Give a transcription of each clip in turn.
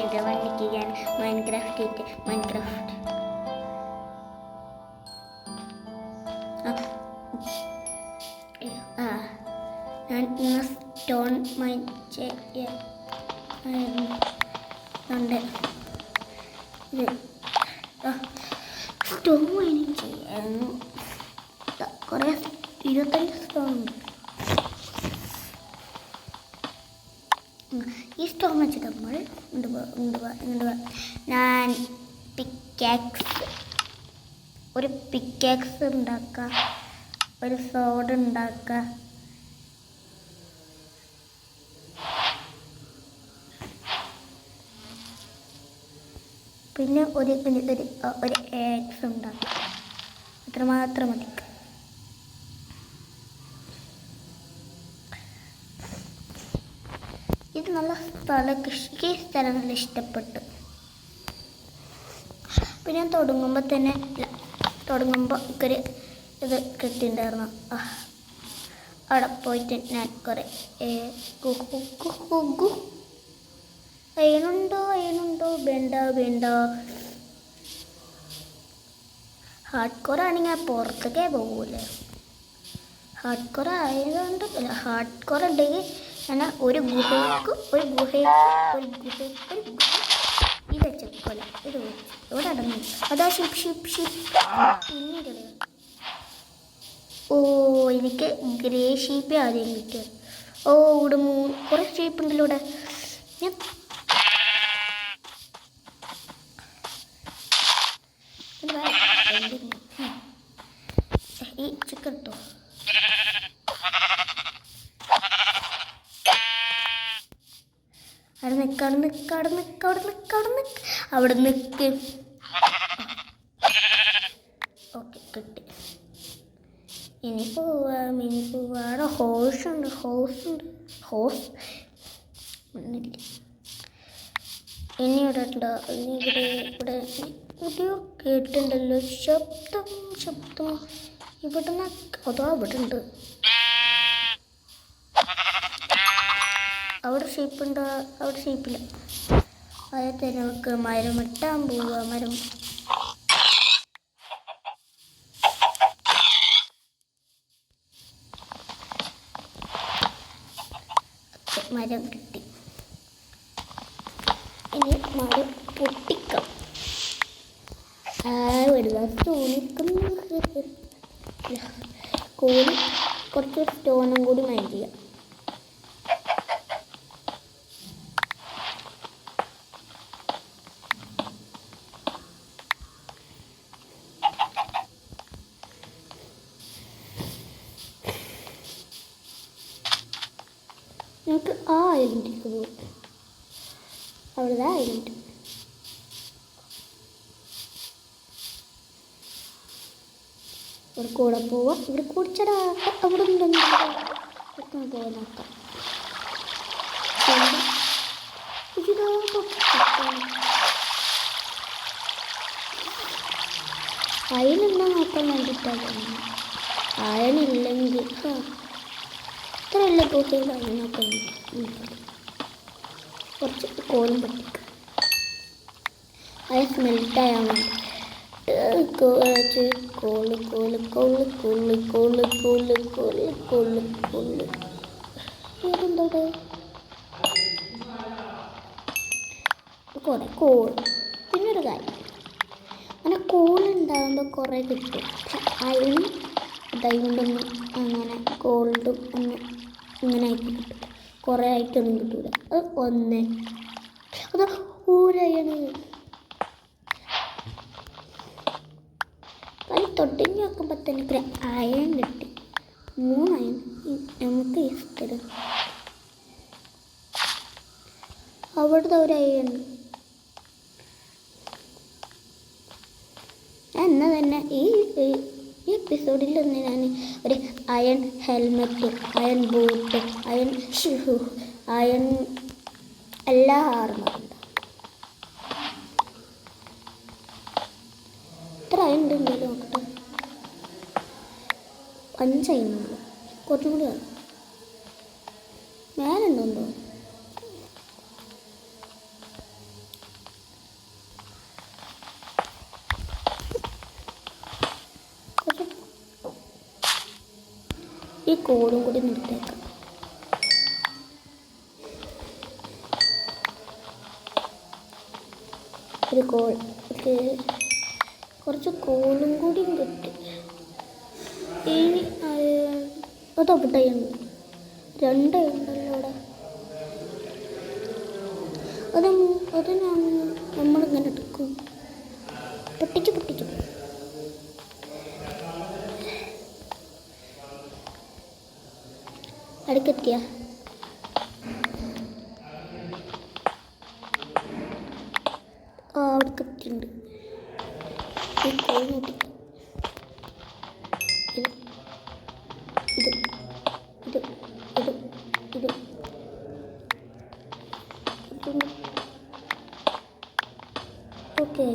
ഇത് വന്നിരിക്കുകയാണ് മൈൻക്രാഫ്റ്റ് ഞാൻ ഇന്ന് സ്റ്റോൺ മൈൻ ഉണ്ട് ഇത് സ്റ്റോൺ മൈനിങ് ചെയ്യാൻ കുറേ 25 സ്റ്റോൺ ഉണ്ട്. ഈ സ്റ്റോൺ വെച്ചിട്ട് നമ്മൾ ഞാൻ ഒരു പിക്കാക്സ് ഉണ്ടാക്കുക, ഒരു സോഡ് ഉണ്ടാക്കുക, പിന്നെ ഒരു എഗ്സ് ഉണ്ടാക്കുക. അത്രമാത്രം മതി. ഇത് നല്ല കൃഷിക്ക് സ്ഥലം നല്ല ഇഷ്ടപ്പെട്ടു. പിന്നെ ഞാൻ തുടങ്ങുമ്പോൾ ഒരു ഇത് കിട്ടിയിട്ടുണ്ടായിരുന്നു. അവിടെ പോയിട്ട് ഞാൻ കുറേ അയണുണ്ടോ വേണ്ട ഹാർഡ് കോർ ആണെങ്കിൽ പുറത്തേക്കേ പോകൂലേ. ഹാർഡ് കോർ ആയതുകൊണ്ട് ഹാർഡ് കോർ ഉണ്ടെങ്കിൽ ഞാൻ ഒരു ഗുഹയ്ക്ക് ഇത് വെച്ചോല ഇത് വെച്ചു ഇവിടെ അടങ്ങി. അതാ ഷിപ്പ് പിന്നീട് എനിക്ക് ഗ്രേ ഷീപ്പേ ആദ്യം കിട്ടിയത്. ഇവിടെ കുറേ ഷീപ്പ് ഉണ്ടല്ലോ ഇവിടെ. ഈ ചിക്കൻ ഇട്ടോ അവിടെ നിൽക്ക്. ഓക്കെ കിട്ടി. ഇനി പോവാം. അവിടെ ഹോസ് ഇനി ഇവിടെ ഉണ്ടോ? ഇവിടെ കേട്ടിട്ടുണ്ടല്ലോ ശബ്ദം ഇവിടെ അതോ അവിടെ ഉണ്ട്. അവിടെ ഷീപ്പുണ്ടോ? അവിടെ ഷീപ്പില്ല. അതൊക്കെ നമുക്ക് മരം വെട്ടാൻ പോവുക. മരം കിട്ടി. ഇനി മരം പൊട്ടിക്കാം. കോഴി കുറച്ച് സ്റ്റോണും കൂടി മൈൻഡ് ചെയ്യാം. നമുക്ക് ആ ഐലൻഡിലേക്ക് പോകും. അവിടെ ഐലൻഡ് ഇവിടെ കൂടെ പോവാം. ഇവിടെ കുടിച്ചടാ അവിടെ ഉണ്ടെന്ന് പോകാൻ നോക്കാം. അയനെന്താ നോക്കാൻ വേണ്ടിയിട്ടാണ്. അയനില്ലെങ്കിൽ ഇത്രയല്ല ഗുഹയിൽ അയനൊക്കെ കുറച്ച് കോലും പറ്റിക്കാം. അയൻ സ്മെൽറ്റായാൽ മതി. വേറെന്തോടെ കുറേ കോൾ. പിന്നൊരു കാര്യം, അങ്ങനെ കോളുണ്ടാകുമ്പോൾ കുറേ കിട്ടും. പക്ഷെ അയനും ഡയമണ്ടൊന്നും അങ്ങനെ ഗോൾഡും ഒന്നും ഇങ്ങനെ ആയിട്ട് കിട്ടും. കുറേ ആയിട്ടൊന്നും കിട്ടൂല. അത് ഊരയണ് തൊട്ടിഞ്ഞ് നോക്കുമ്പോൾ തന്നെ അയൺ കിട്ടി. 3 അയൺ നമുക്ക് ഇഷ്ടം. അവിടുത്തെ ഒരു അയൺ എന്നാൽ തന്നെ ഈ എപ്പിസോഡിൽ തന്നെ ഞാൻ ഒരു iron helmet, iron boot, iron shoe, iron എല്ലാ ആർമറുണ്ട്. എത്ര അയൺ ഉണ്ടെങ്കിലും നോക്കട്ടെ. 5 അയണുള്ളൂ. കുറച്ചും കൂടി ആണ്. മേലുണ്ടോന്ന് തോന്നുന്നു. ഈ കോളും കൂടി നിർത്തേക്കാം. ഒരു കോൾ കുറച്ച് കോളും കൂടി കിട്ടി. ഇനി അതവിടെയുണ്ട്, 2 ഉണ്ടല്ലോ അവിടെ. അത് നമ്മളിങ്ങനെ എടുക്കും. പൊട്ടിച്ചു അടുക്കെത്തിയ അടുക്കെത്തിണ്ട്. ഈ കോഴി നോക്കി ഇത് ഓക്കെ.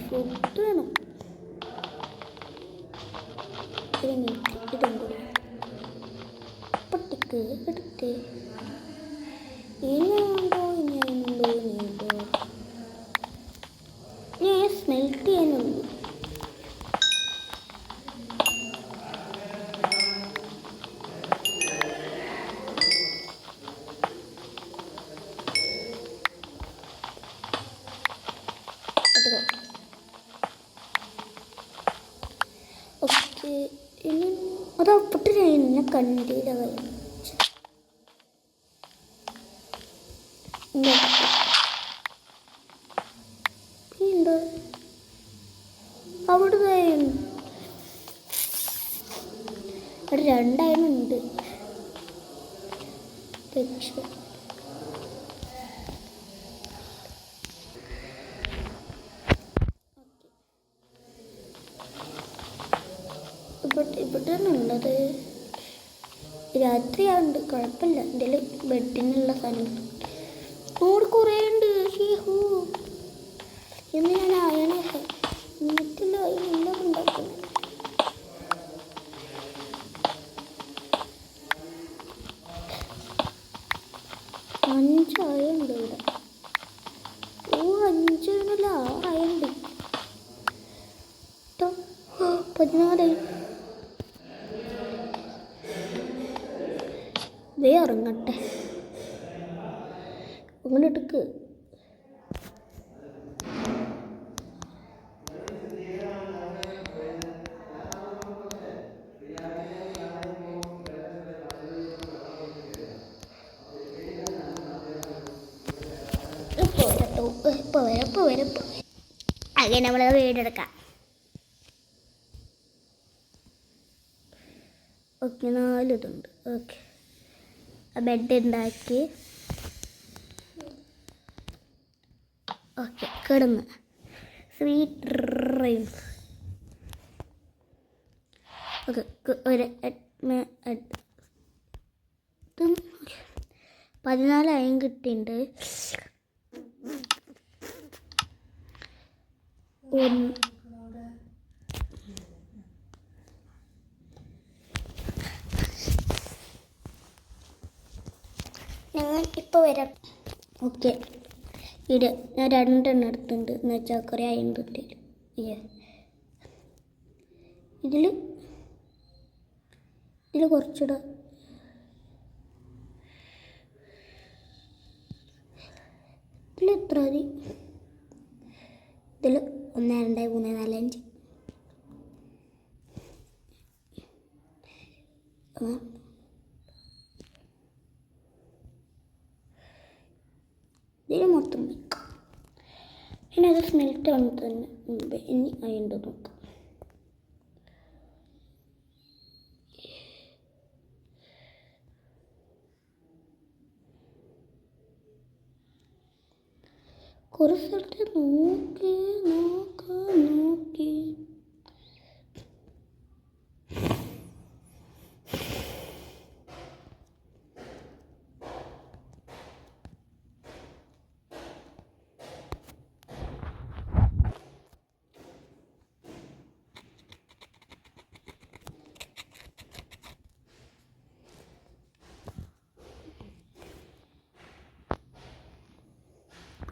ഫുഡ് വേണം. ഇതുണ്ട് പൊട്ടിക്ക് എടുത്ത്. ഇനിയുണ്ടോ ഞാൻ സ്മെൽറ്റ് ചെയ്യാനുള്ളൂ. ഓക്കെ, ഇനി അതപ്പട്ട് എന്നെ കണ്ടില്ല. അവിടെ 2 അയണുണ്ട്. ഇവിടെ ഉള്ളത് രാത്രിയാവുണ്ട്, കുഴപ്പമില്ല. എൻ്റെ ബെഡിനുള്ള സാധനം അവിടെ കുറേ ഉണ്ട്. എന്ന് ഞാൻ അയണൊക്കെ വീട്ടിൽ എല്ലാം ഉണ്ടാക്കുന്നത്. 5 അയുണ്ട് ഇവിടെ. 5 അല്ല 6 അയുണ്ട്. 14 ഇറങ്ങട്ടെ. അങ്ങനെ എടുക്ക്. ഇപ്പോൾ വരും. അങ്ങനെ നമ്മൾ വീടെടുക്കാം. ഓക്കെ, 4 ഇതുണ്ട്. ഓക്കെ, ബെഡ് ഉണ്ടാക്കി. ഓക്കെ, കിടന്ന് സ്വീറ്റ് ഡ്രീംസ്. ഓക്കെ, ഒരു 14 അയം കിട്ടിയിട്ടുണ്ട്. ഞങ്ങൾ ഇപ്പോൾ വരാം. ഓക്കെ, ഞാൻ 2 എണ്ണം എടുത്തിട്ടുണ്ട്. എന്ന് വെച്ചാൽ കുറേ അയം കിട്ടിയില്ല. ഇതിൽ കുറച്ചുകൂടെ എത്ര മതി? ഇതിൽ 1 2 3 4 5 ഇതിൽ മൊത്തം വെക്കാം. ഇനി അത് സ്മെൽറ്റ് ആവുന്നത് തന്നെ മുമ്പ് ഇനി അതിൻ്റെ നോക്കാം. കുറേ സ്ഥലത്ത് നോക്കി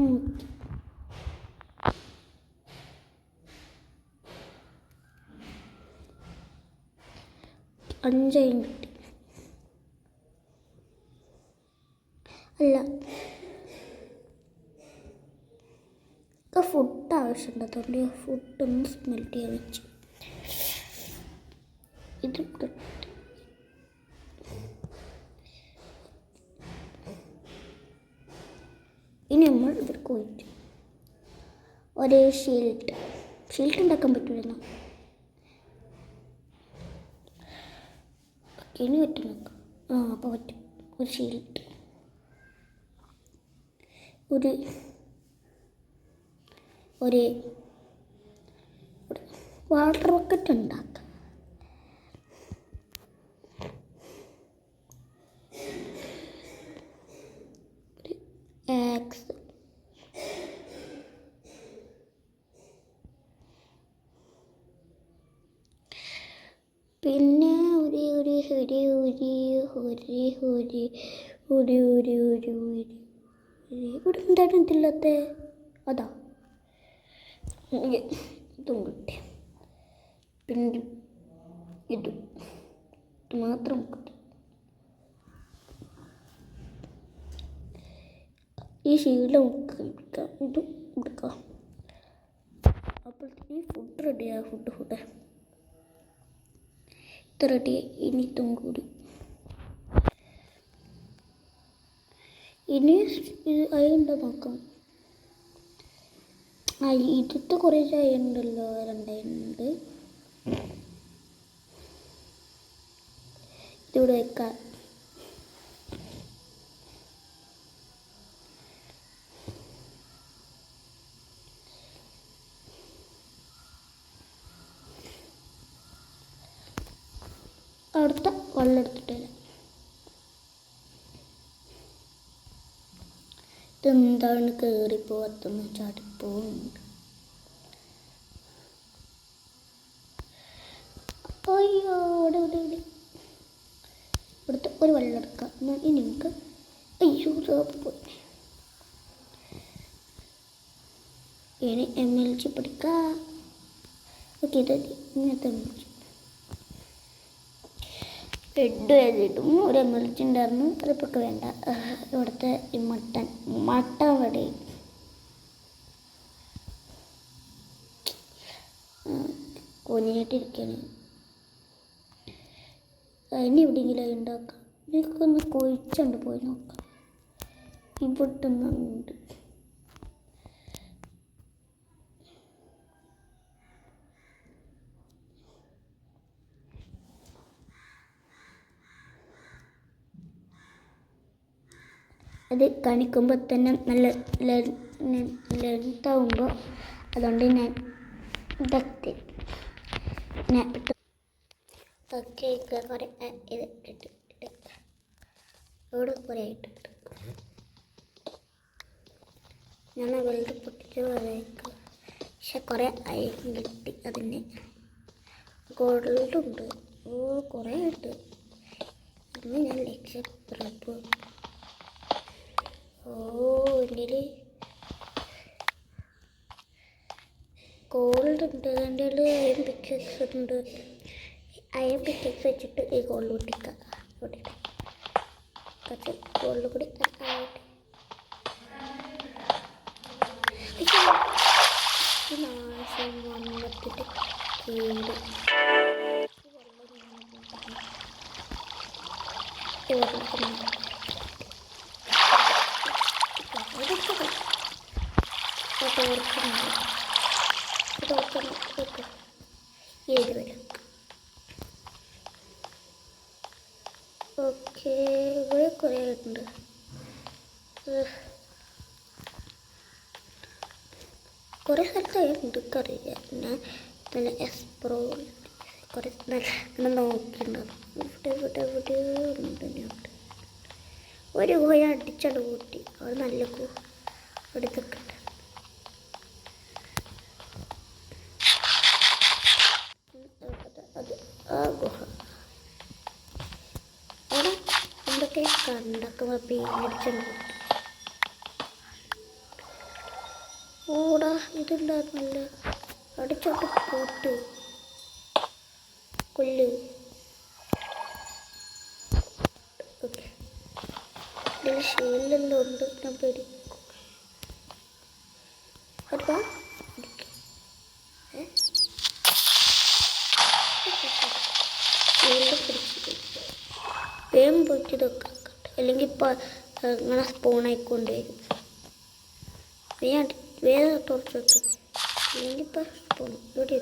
5 മിനിറ്റ് അല്ല ഫുഡ് ആവശ്യമുണ്ട്, അതുകൊണ്ട് ഫുഡൊന്ന് സ്മെൽറ്റ് ചെയ്യാൻ വെച്ചു. ഇത് ഇനി നമ്മൾ ഇവർക്ക് പോയിട്ട് ഒരേ ഷീൽഡ് ഉണ്ടാക്കാൻ പറ്റുമായിരുന്നു. ഇനി പറ്റും നോക്കാം. അപ്പോൾ പറ്റും. ഒരു ഷീൽഡ്, ഒരു വാട്ടർ റോക്കറ്റ് ഉണ്ടാക്കാം. ആക്സ് പിന്നെ ഇവിടെ എന്താണ് ഇതില്ലാത്ത? അതാ ഇതും കിട്ടി. പിന്നെ ഇത് മാത്രം കിട്ടും. ഈ ഷീൽഡ് നമുക്ക് കഴിക്കാം, ഇതും എടുക്കാം. അപ്പോൾ ഈ ഫുഡ് റെഡിയാണ്. ഫുഡ് ഇത് റെഡിയായി. ഇനി ഇതും കൂടി. ഇനി അയുണ്ടോ നോക്കാം. ഇതിട്ട് കുറേ ചായ ഉണ്ടല്ലോ, 2 ഇതിവിടെ വെക്കാം. അവിടുത്തെ വെള്ളം എടുത്തിട്ടില്ല. ഇതെന്താണ് കയറിപ്പോകത്തുന്ന ചാടിപ്പോകുന്നുണ്ട്. അയ്യോ ഇവിടുത്തെ ഒരു വെള്ളം എടുക്കാം. ഇനി നമുക്ക് അയ്യോ പോയി. ഇനി MLG പഠിക്കാം. ഓക്കെ, ഇത് ഇങ്ങനത്തെ MLG റെഡ് എഴുതിയിട്ടും ഒരു MLG ഉണ്ടായിരുന്നു. അതിപ്പോൾ വേണ്ട. ഇവിടുത്തെ ഈ മട്ടൻ വട കൊനിയായിട്ടിരിക്കുകയാണ്. ഇനി എവിടെയെങ്കിലും ഉണ്ടാക്കാം. എനിക്കൊന്ന് കൊഴിച്ചുകൊണ്ട് പോയി നോക്കാം. ഇവിടെ നിന്നുണ്ട്. അത് കാണിക്കുമ്പോൾ തന്നെ നല്ല ലെങ്താവുമ്പോൾ അതുകൊണ്ട് ഞാൻ ഇതൊക്കെ ഓക്കെ കുറേ ഇത് ഇവിടെ കുറേ ഇട്ടിട്ട് ഞാൻ വെള്ളം പൊട്ടിച്ച് കുറേക്ക്. പക്ഷെ കുറേ അയൺ കിട്ടി. അതിന് ഗോൾഡുണ്ട്. കുറേ ഇട്ട് അന്ന് ഞാൻ ലക്ഷ്യപ്രഭു. എൻ്റെ ഗോൾഡ് ഉണ്ട്. എൻ്റെ അയൺ പിക്ചേഴ്സ് ഉണ്ട്. അയൺ പിക്ചേഴ്സ് വെച്ചിട്ട് ഈ ഗോൾഡ് പൊട്ടിക്കാം. കുറച്ച് ഗോൾഡ് കൂടി നാശം വന്നിട്ട് കീഴ് ഓക്കെ ഇവിടെ കുറേ ഉണ്ട്. കുറേ സ്ഥലത്തായിട്ടുണ്ട് കറിയില്ല. പിന്നെ നല്ല എക്സ്പ്രോ കുറേ നല്ല നോക്കിയിട്ടുണ്ടാവും. ഇവിടെ ഉണ്ട്. ഒരു പോയ അടിച്ചട് കൂട്ടി. അത് നല്ല എടുത്തൊക്കെ ഉണ്ട്. അത് ആ ഗുഹ അവിടെ എന്തൊക്കെ കണ്ടൊക്കെ പേടിച്ചുണ്ട്. ഓടാ ഇതുണ്ടായിരുന്നല്ലേ അടിച്ചോട്ട് പോട്ട് കൊല്ല്. ഓക്കെ ഇതിൽ ഷീലെല്ലാം ഉണ്ട്. ഞാൻ പേടി അതാ ഷീൽഡ് പിടിച്ചിട്ട് വേഗം പോയിട്ട് ഇതൊക്കെ അല്ലെങ്കിൽ ഇപ്പം ഇങ്ങനെ സ്പൂണായിക്കൊണ്ട് വരും. വേഗം തുറച്ചു വെക്കും അല്ലെങ്കിൽ ഇപ്പം സ്പൂൺ ഇവിടെ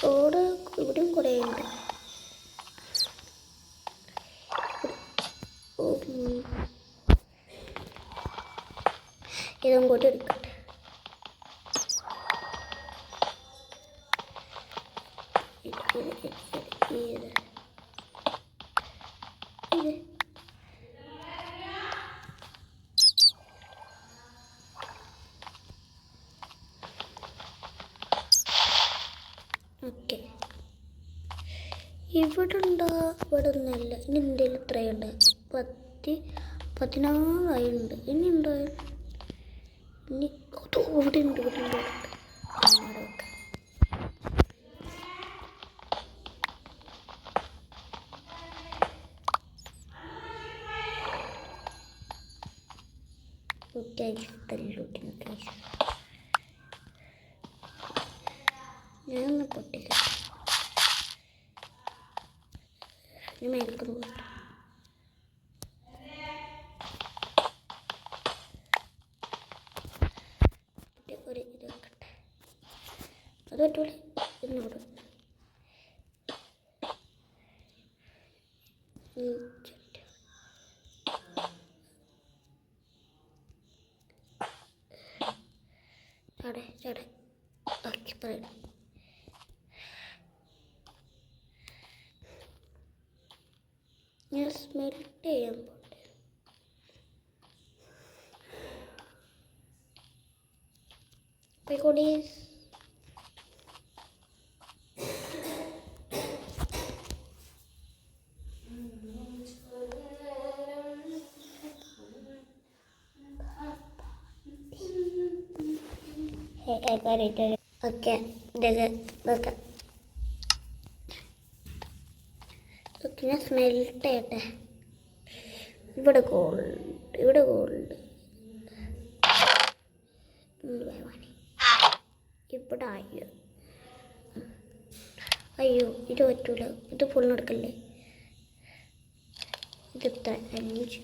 ഓട് ഇവിടെയും കുറേ ഉണ്ട്. ഇതും കൂടി എടുക്കട്ടെ. ഓക്കെ ഇവിടെ ഉണ്ടോ? ഇവിടെ ഒന്നുമില്ല. ഇനി എന്തെങ്കിലും ഇത്രയുണ്ട് 16 ഇനി ഉണ്ടോ? ഇനി ഇവിടെ ഉണ്ട് ഇവിടെ ഉണ്ട് ഓക്കെ തല്ലോട്ടിന് ഞാനൊന്ന് പൊട്ടില്ല. ഇനി മേൽക്കുന്നു ഒരു ഇത് വെക്കട്ടെ. അത് പറ്റൂല എന്നോട് ചാടെ ചാടെ ഓക്കെ പറയണം. ഞാൻ സ്മെൽറ്റ് ചെയ്യാൻ പോട്ടെ. പോയിക്കോടീസ്. ഓക്കെ ഇതൊക്കെ ഞാൻ സ്മെൽറ്റ് ചെയ്യട്ടെ. ഇവിടെ ഗോൾഡ് ഇവിടെ അയ്യോ ഇത് പറ്റൂല. ഇത് ഫുൾ എടുക്കല്ലേ. ഇത് 5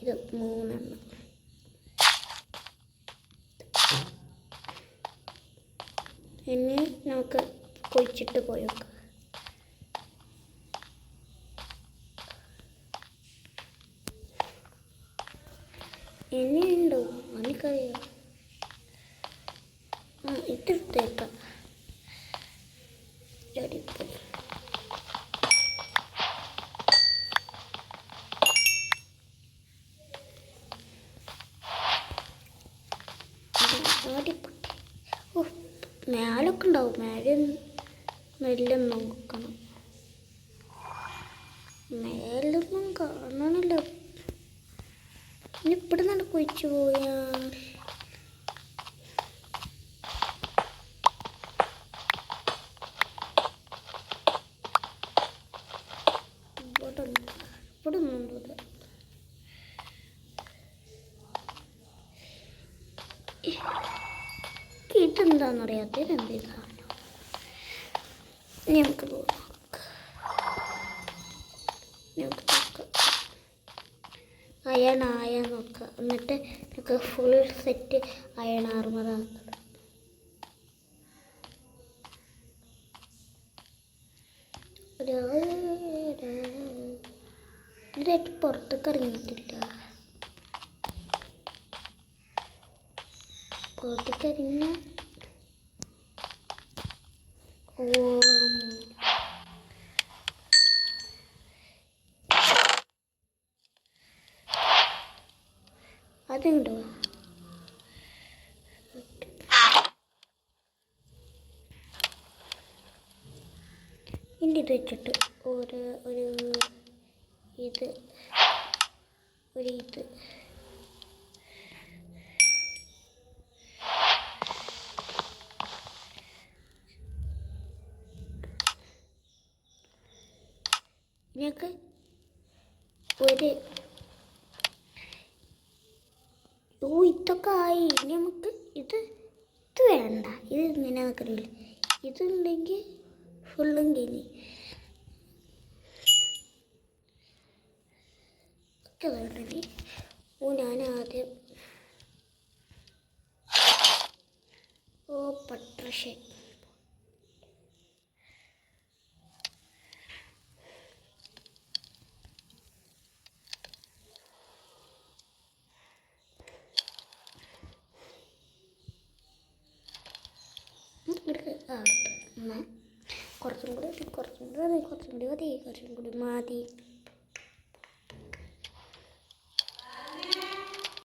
ഇത് 3 ഇനി നമുക്ക് കൊഴിച്ചിട്ട് പോയേക്കാം. ഇനിയുണ്ടോ എനിക്കറിയാം. ഇതെടുത്തേക്കാം. അടിപൊളി. ഓ മേലൊക്കെ ഉണ്ടാവും. മേലെ മെല്ലെ നോക്കണം. മേലൊന്നും കാണണില്ല. ഇനി ഇവിടെ നിന്ന് കുഴിച്ചു പോയാൽ ഇവിടെ ഒന്നുണ്ട്. ഇതെന്താണെന്നറിയാത്ത ഇതെന്ത് സാധനം. നമുക്ക് നോക്കാം. അയൺ നോക്കാം. എന്നിട്ട് നമുക്ക് ഫുൾ സെറ്റ് അയൺ ആർമറാക്കാം. ഇതായിട്ട് പുറത്തേക്ക് ഇറങ്ങിയിട്ടില്ല. പുറത്തേക്ക് ഇറങ്ങിയ അതുണ്ടോ? ഇനി ഇത് വെച്ചിട്ട് ഇത് ഇതിനൊക്കെ ഒരു ഇതൊക്കെ ആയി. ഇനി നമുക്ക് ഇത് വേണ്ട. ഇത് ഇങ്ങനെ നിൽക്കണില്ല. ഇതുണ്ടെങ്കിൽ ഫുള്ളും കഴിഞ്ഞ് ഒക്കെ വേണ്ടേ. ഞാൻ ആദ്യം പട്രഷൻ കുറച്ചും കൂടി മതി.